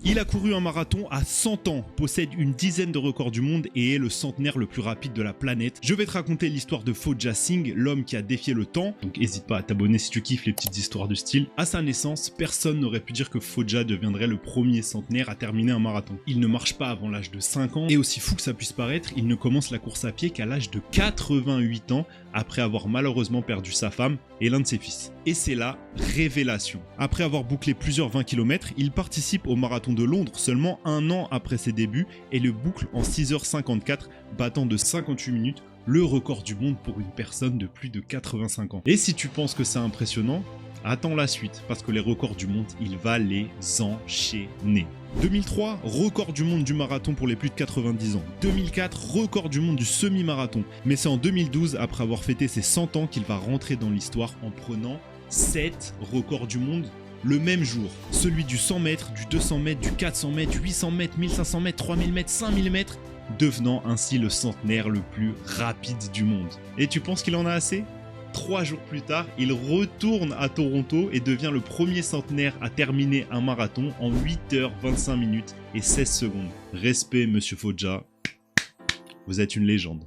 Il a couru un marathon à 100 ans, possède une dizaine de records du monde et est le centenaire le plus rapide de la planète. Je vais te raconter l'histoire de Fauja Singh, l'homme qui a défié le temps. Donc n'hésite pas à t'abonner si tu kiffes les petites histoires de style. À sa naissance, personne n'aurait pu dire que Fauja deviendrait le premier centenaire à terminer un marathon. Il ne marche pas avant l'âge de 5 ans et aussi fou que ça puisse paraître, il ne commence la course à pied qu'à l'âge de 88 ans après avoir malheureusement perdu sa femme et l'un de ses fils. Et c'est la révélation. Après avoir bouclé plusieurs 20 km, il participe au marathon de Londres seulement un an après ses débuts et le boucle en 6h54, battant de 58 minutes le record du monde pour une personne de plus de 85 ans. Et si tu penses que c'est impressionnant, attends la suite, parce que les records du monde, il va les enchaîner. 2003, record du monde du marathon pour les plus de 90 ans. 2004, record du monde du semi-marathon. Mais c'est en 2012, après avoir fêté ses 100 ans, qu'il va rentrer dans l'histoire en prenant 7 records du monde le même jour. Celui du 100 mètres, du 200 mètres, du 400 mètres, 800 mètres, 1500 mètres, 3000 mètres, 5000 mètres, devenant ainsi le centenaire le plus rapide du monde. Et tu penses qu'il en a assez ? 3 jours plus tard, il retourne à Toronto et devient le premier centenaire à terminer un marathon en 8h25 minutes et 16 secondes. Respect, monsieur Fauja, vous êtes une légende.